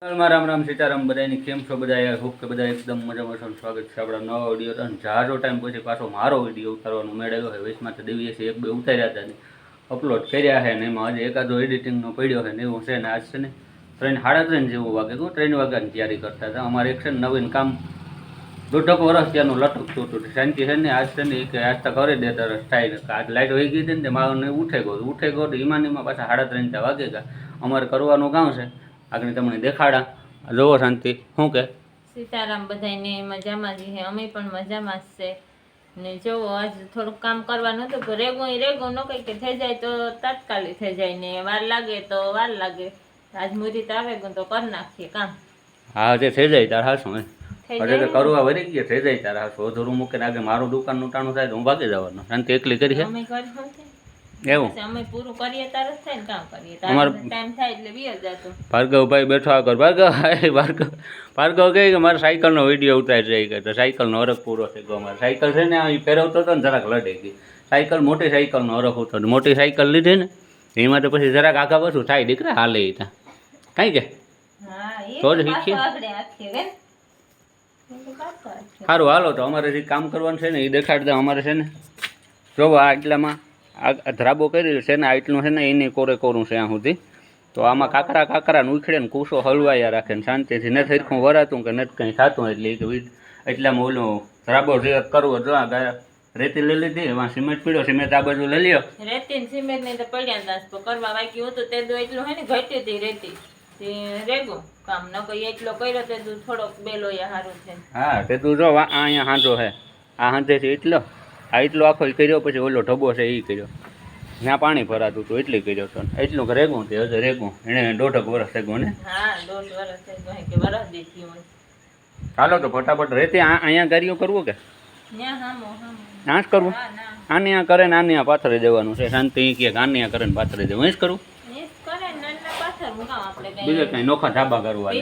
રામ રામ સીતારામ બધાની કેમ છો બધા હોપ કે બધા એકદમ મજામાં છો સ્વાગત છે આપણા નવા વિડીયો અને જાજો ટાઈમ પછી પાછો મારો વિડીયો ઉતારવાનો મેળવ્યો છે વચમાં તો દિવસે એક બે ઉતાર્યા હતા ને અપલોડ કર્યા છે ને એમાં આજે એકાદો એડિટિંગનો પડ્યો છે ને એવું છે ને આજ છે ને 3:30 જેવું વાગે તો 3 વાગ્યાની તૈયારી કરતા હતા અમારે એક છે ને નવીન કામ દોઢક વર્ષ ત્યાંનું લટકતું હતું શાંતિ છે ને આજ છે ને કે આજ તો કરી દેતા સ્ટાઈલ આજ લાઈટ વહી ગઈ હતી ને મારું ઉઠે ગયો તો ઈમાનીમાં પાછા 3:30 વાગે ગયા અમારે કરવાનું કામ છે આગળ તમને દેખાડા જોવો શાંતિ શું કે સીતારામ બધાને મજામાં જ છે અમે પણ મજામાં જ છે ને જોવો આજ થોડુંક કામ કરવાનું હતું પણ રેગો ન કઈ કે થઈ જાય તો તાત્કાલિક થઈ જાય ને વાર લાગે તો વાર લાગે આજ મુહૂર્ત આવે તો કરી નાખીએ કામ હા જે થઈ જાય તાર હાશું એટલે કરવા વળી ગયા થઈ જાય તાર હાશું અધૂરું મૂકીને આગળ મારું દુકાનનું ટાણું થાય તો હું ભાગી જવાનું શાંતિ એકલી કરી છે એવું અમે પૂરું કરીએ ત્યારે થાય ને કામ કરીએ ત્યારે ટાઈમ થાય એટલે બી જતો ભાર્ગવભાઈ બેઠો આગળ ભાર્ગવ કહે કે મારે સાયકલનો વિડીયો ઉતારી રહી ગયો તો સાયકલનો હરખ પૂરો થઈ ગયો અમારે સાયકલ છે ને અહીં ફેરવતો હતો ને જરાક લડી ગઈ સાયકલ મોટી સાયકલનો હરખ હતો મોટી સાયકલ લીધી ને એમાં તો પછી જરાક આખા પાછું થાય દીકરા હાલે ત્યાં કાંઈ કે તો જ શીખીએ સારું હાલો તો અમારે જે કામ કરવાનું છે ને એ દેખાડી દો અમારે છે ને જોવો આટલામાં આ ધ્રાબો કરી છે ને આટલું છે ને એની કોરું છે ત્યાં સુધી તો આમાં કાકરા ઉખડે ને કૂસો હલવાયા રાખે ને શાંતિથી ને સરખું વરાતું કે નથી કંઈ થતું એટલામાં ઓલું ધ્રાબો જે કરવો જો રેતી લઈ લીધી એમાં સિમેન્ટ પીડ્યો સિમેન્ટ આ બાજુ લઈ લ્યો રેતી સિમેન્ટ નહીં તો પડ્યા દાસ કરવા બાકી હતું તે દો એટલું હે ને ઘટી હતી રેતી રેગો કામ ન કોઈ એટલો કર્યો તે તું થોડોક બેલો સારું છે હા તે તું જો અહીંયા હાંધો છે આ હાંધેથી એટલો આ એટલો આખો કર્યો પછી ઓલો ઢબો છે એ કર્યો ત્યાં પાણી ભરાતું હતું એટલે કર્યો હતો એટલું કે રેગું તે હજુ રેગું એને 1.5 વર્ષ થયું ને હા 1.5 વર્ષ થયું કે વરસ દેખી હોય ચાલો તો ફટાફટ રેતી અહીંયા ગાડીઓ કરવું કે આ જ કરવું આને આ કરે ને આને આ પાથરી દેવાનું છે શાંતિ કે આને આ કરે ને પાથરી દેવું એ જ કરવું બીજે કઈ નોખા ધાબા કરવા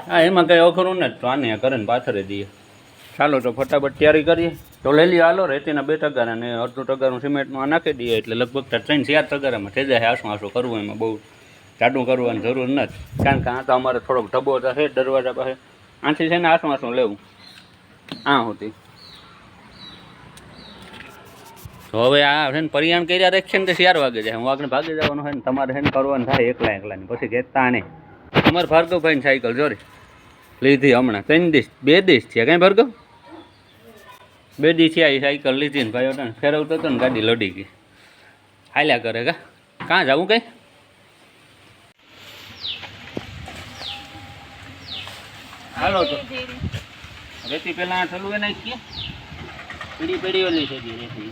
હા એમાં કઈ અખરું ને તો આને કરે ને પાથરી દઈએ ચાલો તો ફટાફટ તૈયારી કરીએ તો લઈ લઈએ હાલો રેતીના 2 ટગારા અને અડધું ટગારું સિમેન્ટમાં નાખી દઈએ એટલે લગભગ 3-4 ટગારામાં થઈ જાય આસું કરવું એમાં બહુ જાડું કરવાની જરૂર નથી કારણ કે આ તો અમારે થોડોક ઢબો છે દરવાજા પાસે આથી છે ને આસું લેવું આ હોતી તો હવે આ છે ને પરિયાણ કર્યા રાખીએ ને તો 4 વાગે જાય હું આગળ ભાગી જવાનું હોય ને તમારે છે ને કરવાનું થાય એકલાની પછી કહેતા નહીં અમારે ભાર્ગવભાઈની સાયકલ જોરી લીધી હમણાં 2 દિવસ થયા કાંઈ ભાર્ગવ 2 દિવસ થયા એ સાયકલ લીધી ને ભાઈ ઓટા ફેરવતો હતો ને ગાડી લડી ગઈ હાલ્યા કરે કાં જવું કંઈ હાલો તો રેતી પહેલાં થલું એ નાખીએ પીડી ઓલી છે રેતી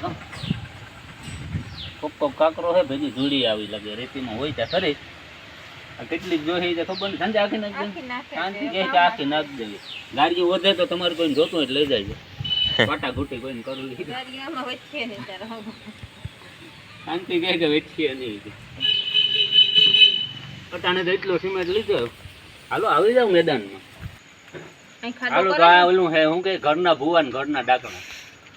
કોક કાકરો છે ભેજી ધૂળી આવી લાગે રેતીમાં હોય ત્યાં ખરી કેટલીક જોઈએ તો ખબર નહીં સાંજે આખી નાખી શાંતિ કહે કે આખી નાખી દેવી ગાડીઓ વધે તો તમારે કોઈને જોતું હોય લઈ જાય પાટા ઘૂટી કોઈને કરવું શાંતિ કહે કે વેચીએ નહીં અટાણે તો એટલો સિમેન્ટ લીધો હાલો આવી જાવ મેદાનમાં હાલો તો આ ઓલું છે હું કે ઘરના ભુવાન ઘરના ડાકણા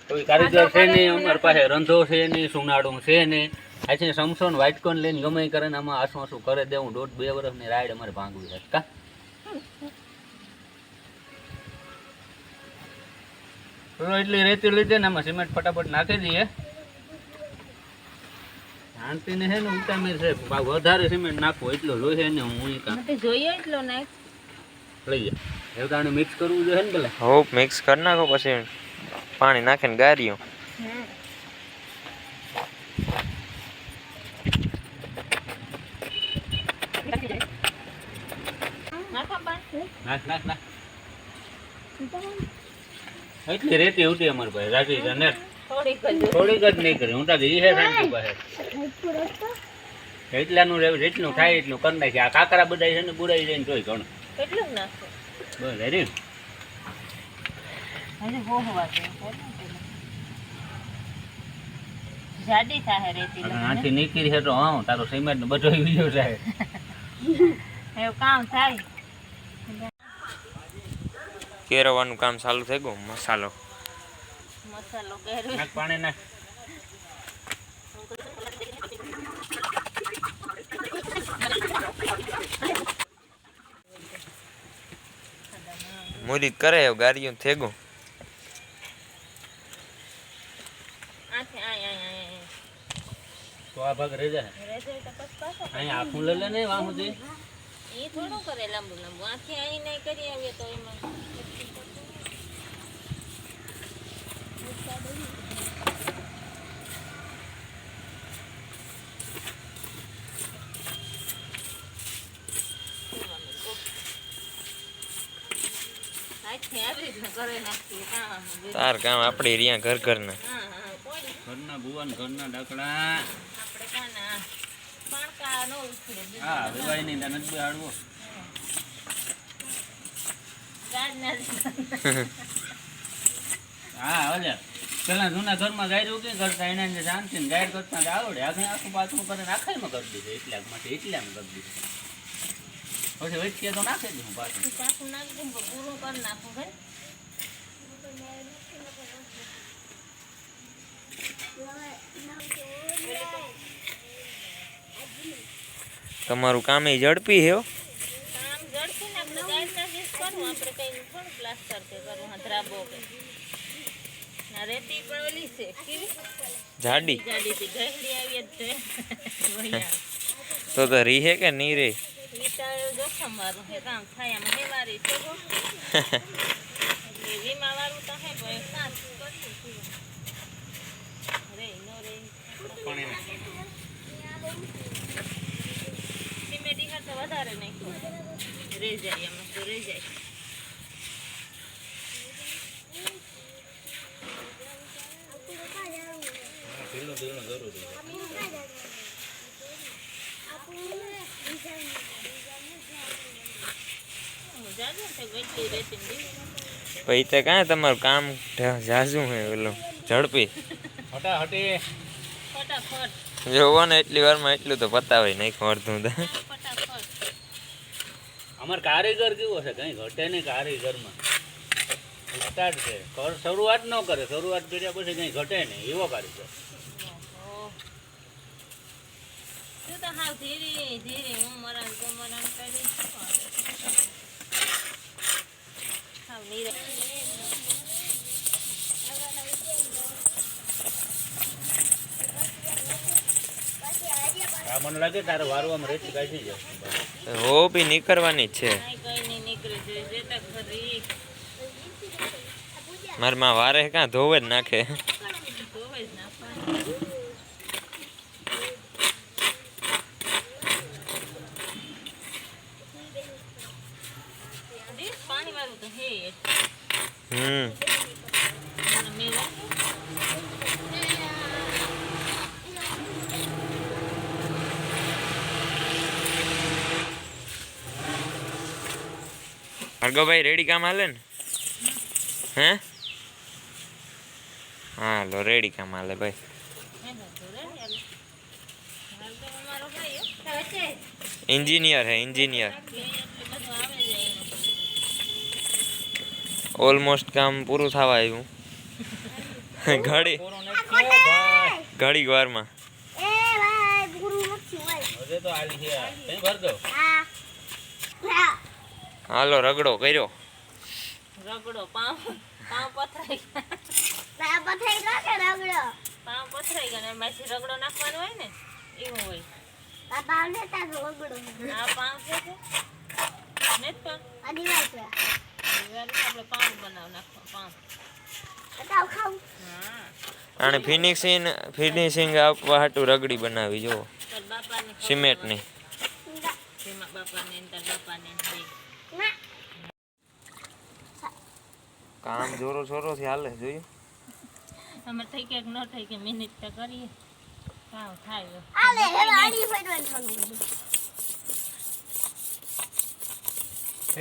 કોઈ કારીગર છે નહીં અમારી પાસે રંધો છે નહીં સુનાળું છે નહીં આ છે સમસો ને વાટકોન લઈને ગમે કરે ને આમાં આસું કરે દેવું 1.5-2 વર્ષની રાઈડ અમારે ભાંગવી છે કા એટલી રેતી લીધે ને આમાં સિમેન્ટ ફટાફટ નાખી દઈએ શાંતિને છે ને ઉતામેર છે વધારે સિમેન્ટ નાખવું એટલો જોઈએ ને હું જોઈએ એટલો નાખ લઈ જાય એવું તાણે મિક્સ કરવું જોઈએ ને પેલા હો મિક્સ કરી નાખો પછી પાણી નાખીને ગાર્યો નાખ એટલી રેતી ઉઠી અમારી પાસે રાખી છે ને થોડીક જ નહીં કરી હું તારી એ શાંતિ પાસે એટલાનું જેટલું થાય એટલું કરી નાખી આ કાકરા બધા છે ને બુરાઈ જાય ને તોય ઘણું કેટલું નાખો બસ હેરી જાડી થાય રેતી આથી નીકળી છે તો હા તારો સિમેન્ટ બધો વિડિયો થાય એવું કામ થાય કેરવાનું કામ ચાલુ થઈ ગયું મસાલો નાખ પાણી નાખ મુરીદ કરે ગાડીઓ થેગું આથી આય તો આ ભાગ રહી જાય રેજે તો પછી પાછો અહીંયા આખું લઈ લે ને વાહું દે એ થોડું કરે લાંબુ લાંબુ આથી અહીં નહીં કરી આવીએ તો એમાં આથી આવી રીતના કરે નાખીએ કામ તાર કામ આપડી રહ્યા ઘર ઘરના હા હા કોઈ ઘરના ભુવન ઘરના ડાકડા આપણે કાના પાણકા નો ઉછળે હા વેવાય નહીં તને જ બેહાડવો ગાડના હા હવે પેલા જૂના ઘરમાં ગાયરું કે કરતા એને જે શાંતિ ને ગાયર કરતા તો આવડે આગળ આખું પાછું કરીને આખાઈમાં કરી દીધું એટલા માટે એટલામાં કરી દીધું પછી વચ્ચે તો નાખી દઉં પાછું પાછું નાખી દઉં પૂરું કરી નાખું ભાઈ તમારું કામ એ ઝડપી હે હો. કામ ઝડપી ને આપણે ગાડના જીસ કરવું આપણે કઈ થોડું પ્લાસ્ટર કે કરવું હથરાબો કે ના રેતી પણ ઓલી છે કેવી જાડી જાડીથી ગહેડી આવી જ છે વહિયા તો રીહે કે નહીં રે વિચાર જોખમ મારું હે કામ થાય આમ હેવારી છે ગો એટલે વીમા વાળું તો હે ભાઈ કામ કરશું રે નો રે સિમેન્ટ ઈ તો વધારે નાખ્યું રહી જાય એમાં તો રહી જાય ઢીલું ઢીલું જરૂરી જાજુ છે ગઈ રેતી પછી તો કાં તમારું કામ ઝાઝું હે ઓલું ઝડપી હટાહટી ફટાફટ જોવો ને એટલી વારમાં એટલું તો પતાવે નાખ્યું અડધું તો ફટાફટ અમાર કારીગર કેવો છે કઈ ઘટે નહીં કારીગરમાં સ્ટાર્ટ છે શરૂઆત ન કરે શરૂઆત કર્યા પછી કઈ ઘટે નહીં એવો કારીગર તું તો હાવ ધીરે ધીરે હું મરણ તો મરણ કરી હાવ નીરે આ મને લાગે તારે વારવામાં રેતી કાઢી જાય હો બી નીકળવાની જ છે કાંઈ કઈ નહીં નીકળે છે જેતા ખરી મારી માં વારે કાં ધોવે જ નાખે ધોવે જ નાખવાનું પાણી વાળું તો હે મેં ભાર્ગવભાઈ રેડી કામ હાલે ને હે હા લો રેડી કામ હાલે ભાઈ इंजीनियर है इंजीनियर ऑलमोस्ट काम पूરું થવા આવ્યું ઘડી ઘડી વારમાં એ ભાઈ ગુરુ નથી હોય હવે તો આલી છે કઈ ભરજો હા હાલો રગડો કર્યો રગડો પાવ પથરાઈ ના પથાઈ કાકે રગડો પાવ પથરાઈ ગયા ને એમાંથી રગડો નાખવાનો હોય ને એવું હોય બાબા ને તા રગડો આ પાવ છે ને તો અડીવાય છે આપણે પાવ બનાવ નાખો પાવ બતાવ ખાવ હા અને ફિનિશિંગ આપવા હાટુ રગડી બનાવી જો તાર બાપાને સિમેન્ટની જેમાં બાપાને ને તાર બાપાને બે ના કામ જોરો જોરો થી હાલે જોયું અમે થઈ કે ન થઈ કે મિનિટ તો કરીએ કાવ થાય આલે હવે આડી ફેરવાનું થવાનું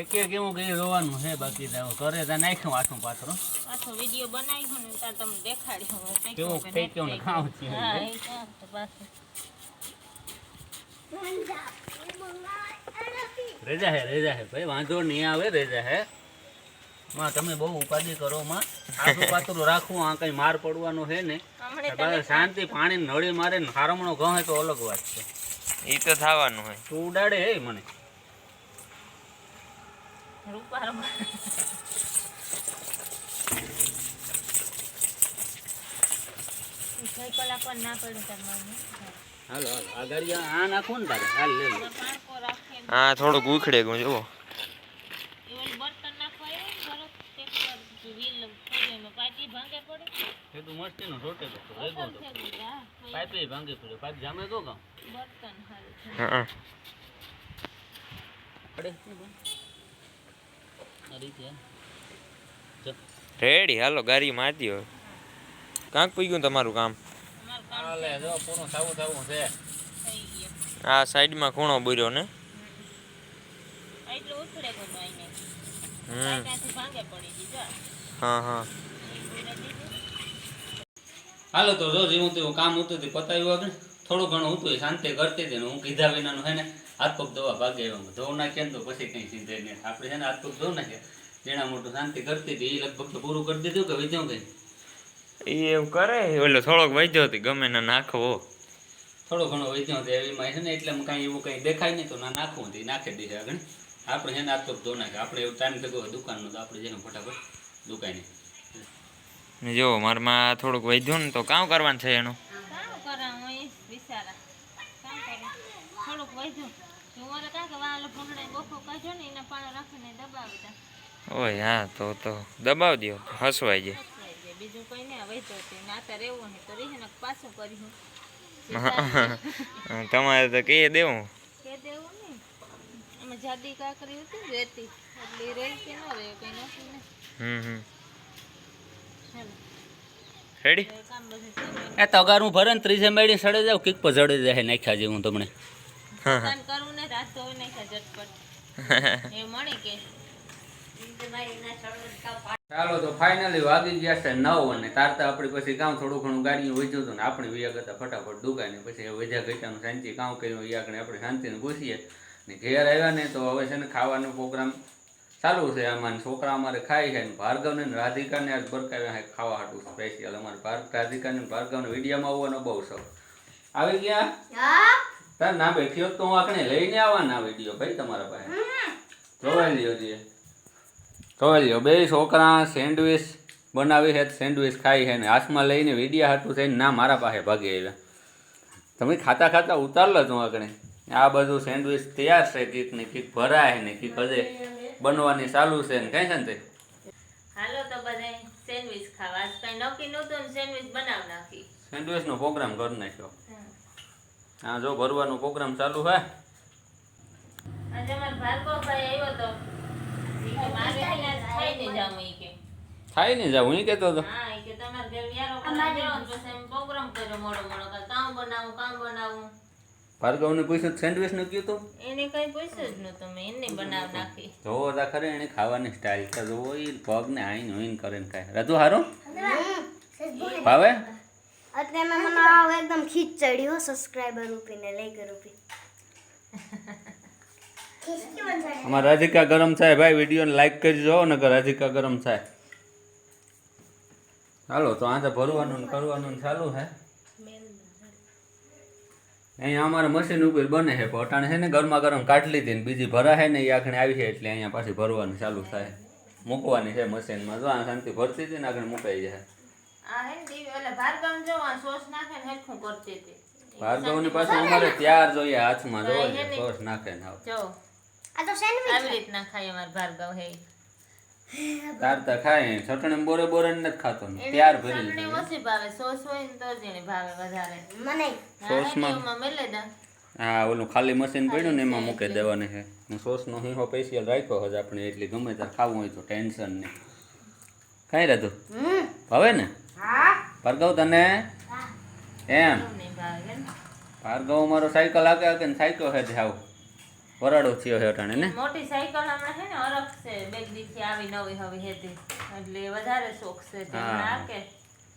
કે કેવું કે રોવાનું છે બાકી તો કરે તો નાખ્યું આઠું પાથરો પાછો વિડિયો બનાવ્યો ને તાર તમને દેખાડ્યો હવે કેવું ફેંક્યો ને ખાવ છે હા એ કામ તો પાછું રેજા હે ભાઈ વાંધો નહીં આવે રેજા હે માં તમે બહુ ઉપાધિ કરો માં આખું પાતળું રાખવું આ કઈ માર પડવાનો છે ને હમણે બસ શાંતિ પાણી નળી મારે ને હારમણો ગહે તો અલગ વાત છે ઈ તો થવાનું હોય તું ઉડાડે હે મને રૂપારમાં સાયકલ આપવા ના પડે તમારે હાલો હાલો આ ગાડી આ નાખો ને તારે હાલ લે લે. પાણકો રાખે હા થોડુંક ઉખડે ગયું જુઓ. એવું બર્તન નાખવા આવ્યો ને સરસ ટેક્ટર વ્હીલ એમાં પાટી ભાંગે પડે એ તો મસ્તીનો રોટે તો વેગો તો અસર થઈ ગયું પાઇપે ભાંગી પડ્યો પાઇપ જામે તો કામ બર્તન હારું છે હા પડે આ રીતે ચલ રેડી હાલો ગાડી મારતી હવે. કાંક પી ગયું તમારું કામ? અમાર કામ હાલે જો પૂરું થાવું છે થઈ ગયું આ સાઈડમાં ખૂણો બોર્યો ને. એટલું ઉછળે ગયું આઈને હમ ત્યાંથી ભાંગે પડી દીધા હા હા હાલો તો જો જેવું તેવું કામ હતું તે પતાવ્યું આગળ થોડું ઘણું હતું એ શાંતિ કરતી હતી ને હું કીધા વિનાનું હે ને હાથ પગ દવા ભાગે એવામાં ધોવું નાખીએ ને તો પછી કંઈ સીધે નહીં આપણે છે ને હાથ પગ ધોવું નાખીએ જેના મોટું શાંતિ કરતી હતી એ લગભગ તો પૂરું કરી દીધું કે વિધ્યું કંઈ એ એવું કરે ઓલો થોડોક વૈદ્યો હતી ગમે ના નાખવો. થોડો ઘણો વિધ્યું હતો એમાં છે ને એટલે કાંઈ એવું કંઈ દેખાય નહીં તો ના નાખવું હતું એ નાખી દઈએ આગળ આપણે છે ને હાથ પગ ધો નાખે આપણે એવું ટાઈમ થતો હોય દુકાનનો તો આપણે જેને ફટાફટ દુકાને ને જો મારમાં થોડુંક વૈદ્યો ને તો કામ કરવાનું છે એનું. કામ કરા હું એ વિચારા કામ કરા થોડુંક વધ્યું તમારે કાંક વાલ ભૂંગળે ગોખો કાઢ્યો ને એના પાણી રાખીને દબાવતા ઓય હા તો દબાવ દો હસવાઈ જાય. સચવાઈ જાય બીજું કંઈ નહીં વધ્યો તે નાતા રહેવું નહીં તો રહે ને પાછું કર્યું તમારે તો કહી દેવું. કે દેવું નહીં એમાં જાડી કાકરી હતી ને રહેતી એટલે એ રહી કે ન રહે કંઈ નક્કી નહીં હમ ચાલો રેડી. તો એ કામ બધું થઈ એ તગાર હું ભરે ને ત્રીજે મેળી સડે જાવ કિક પર જડે જાય નાખ્યા જેવું તમને ગયું કામ કરવું ને રાત ધોઈ નાખ્યા ઝટપટ એ મળી કે ચાલો તો ફાઇનલી વાગી ગયા છે 9 અને તારતા આપણી પછી કામ થોડું ઘણું ગાડીઓ વેચ્યું હતું ને આપણે વૈયા કરતા ફટાફટ દુકાને પછી વેજા ગઈટાનું શાંતિ કામ કર્યું એ આપણે શાંતિને પૂછીએ ને ઘેર આવ્યા ને તો હવે છે ને ખાવાનો પ્રોગ્રામ ચાલુ છે આમાં છોકરા અમારે ખાઈ છે ને ભાર્ગવને ને રાધિકાને આજ બરકાવ્યા છે ખાવા હાટું સ્પેશિયલ અમારે રાધિકાને ભાર્ગવને વિડીયોમાં આવવાનો બહુ શોખ આવી ગયા તાર ના બેઠ્યો તો હું આખણે લઈને આવવાના વિડીયો ભાઈ તમારા પાસે જોવાઈ લ્યો જોઈએ જોવાઈ લ્યો બે છોકરા સેન્ડવિચ બનાવી છે સેન્ડવિચ ખાઈ છે ને હાથમાં લઈને વિડીયા હાટું થઈને ના મારા પાસે ભાગી આવ્યા તમે ખાતા ખાતા ઉતારલો છું આખણે આ બધું સેન્ડવિચ તૈયાર છે કીક ને કીક ભરાય ને કીક હજે બનવાની ચાલુ છે ને કઈ છે ને તે હાલો તો બધાય સેન્ડવિચ ખાવા આજ કઈ નક્કી નહોતું ને સેન્ડવિચ બનાવ નાખી સેન્ડવિચનો પ્રોગ્રામ કરી નાખ્યો હા જો ભરવાનો પ્રોગ્રામ ચાલુ છે આજે અમાર ભાર્ગવભાઈ આવ્યો તો ઈ કે મારે અહીંયા ખાઈને જાવું ઈ કે થાય ને જાવ હું કહેતો હતો હા ઈ કે તમારે ઘેર યારો કરવા જાઓ ને પછી એમ પ્રોગ્રામ કર્યો મોડો કે કામ બનાવું ભાર્ગવને પૂછ્યું સેન્ડવિચનું કીધું તું એને કઈ પૂછ્યું જ નહોતું મેં એને બનાવ નાખી જોવો તા ખરે એને ખાવાની સ્ટાઇલ તો જોવો એ પગને આઈને હોઈને કરે ને ખાય રધુ હારું ભાવે અત્યારે મને આવ એકદમ ખીચ ચડ્યો સબસ્ક્રાઇબર રૂપીને લાઈક રૂપી અમારે રાધિકા ગરમ થાય ભાઈ વિડીયોને લાઈક કરી જો ને કે રાધિકા ગરમ થાય હાલો તો આ તો ભરવાનું ને કરવાનું ને ચાલુ છે અહીંયા અમારે મશીન ઉપર બને છે પણ અટાણે છે ને ગરમા ગરમ કાઢી લીધી ને બીજી ભરાશે ને એ આખણે આવી છે એટલે અહીંયા પાછી ભરવાનું ચાલુ થાય મૂકવાની છે મશીનમાં જો આ શાંતિ ભરતી હતી ને આગળ મુકાઈ જાય આ હે દીવી એટલે ભાર્ગવ જો આ સોસ નાખે ને હેરખું કરતી હતી ભાર્ગવની પાસે અમારે ત્યાર જોઈએ હાથમાં જો સોસ નાખે ને આવ જો આ તો સેન્ડવિચ આવી રીતના ખાય અમાર ભાર્ગવ હે તારતા ખાય ચટણી બોરે બોરે નથી ખાતો ને ત્યાર ભરી ચટણી લીધી ઓછી ભાવે સોસ હોય ને તો જ એને ભાવે વધારે મને સોસમાં એમાં મેલે દા હા ઓલું ખાલી મશીન પડ્યું ને એમાં મૂકી દેવાની છે ને સોસનો હીહો સ્પેશિયલ રાખ્યો હશે આપણે એટલે ગમે ત્યારે ખાવું હોય તો ટેન્શન નહીં કાંઈ રહેતું ભાવે ને હા ભાર્ગવ તને એમ નહીં ભાવે કેમ ભાર્ગવ મારો સાયકલ આગે ને સાયકલ છે જાવ વરાડો થયો છે અટાણે ને મોટી સાયકલ હમણાં છે ને અરખ છે બે દીથી આવી નવી હવે હેતી એટલે વધારે શોખ છે તે હા. ના કે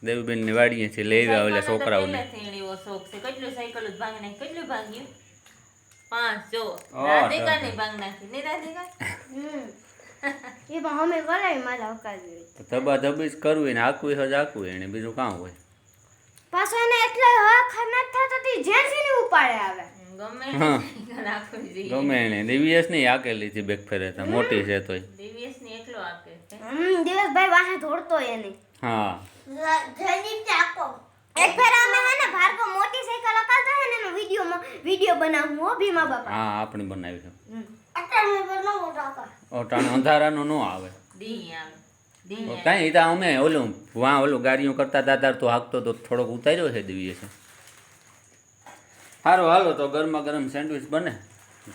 દેવીબેન ની વાડીએ છે લઈ આવ્યા ઓલા છોકરાઓને પહેલેથી એવો શોખ છે કેટલું સાયકલ જ ભાંગી નાખી કેટલું ભાંગ્યું 5 જો ઓહ, રાધિકાની ભાંગ નાખી નહીં રાધિકા એ પણ અમે કરાવી મારા હકાવી તો ધબા ધબી જ કરવું ને આકવું હજ આકવું એને બીજું કામ હોય પાછો એને એટલો હક ન થતો તી જેસીની ઉપાડે આવે ગમે હા. સાયકલ આખું જોઈએ ગમે એને દિવ્યેશ ની આકેલી છે બેક ફેરે તો મોટી છે તોય દિવ્યેશ ની એકલો આપે છે દિવસભાઈ વાહે દોડતો એની હા જયદીપ ને આપો એક ફેર અમે હે ને ભાર્ગવ મોટી સાયકલ અકાલતો હે ને એનો વિડિયો બનાવું હો ભીમા બાપા. હા આપણે બનાવી છે અત્યારે મેં બનાવો રાકા. ઓટાણે અંધારાનું ન આવે દી આવે દી કાંઈ એ તો અમે ઓલું ગાડીઓ કરતા દાદા તો હાંકતો તો થોડોક ઉતાર્યો છે દિવ્ય છે. સારું હાલો તો ગરમા ગરમ સેન્ડવિચ બને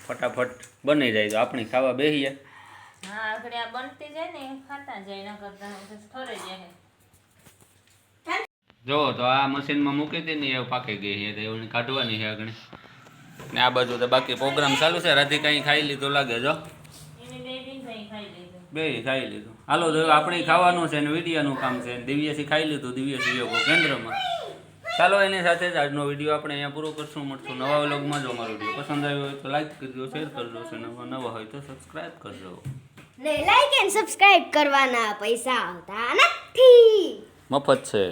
ફટાફટ બની જાય તો આપણે ખાવા બેસીએ. હા આગળ આ બનતી જાય ને ખાતા જાય ન કરતા ઠરે જાય. જો તો આ મશીનમાં મૂકી હતી ને એ પાકી ગઈ છે તો એવું કાઢવાની છે આગળ ને આ બાજુ તો બાકી પ્રોગ્રામ ચાલુ છે. રાધિકા કંઈ ખાઈ લીધું લાગે જો એને બે દિન થઈ ખાઈ લીધું. બે ખાઈ લીધું. હાલો તો આપણે ખાવાનું છે ને વિડીયાનું કામ છે દિવ્યસી ખાઈ લીધું દિવ્યસી યોગો કેન્દ્રમાં. ચાલો એની સાથે જ આજનો વિડીયો આપણે અહીંયા પૂરો કરશું. મળશું નવા વ્લોગમાં. જો અમારો વિડીયો પસંદ આવ્યો હોય તો લાઈક કરજો, શેર કરજો, નવા હોય તો સબસ્ક્રાઈબ કરજો. ને લાઈક એન્ડ સબસ્ક્રાઇબ કરવાના પૈસા આવતા નથી. મફત છે.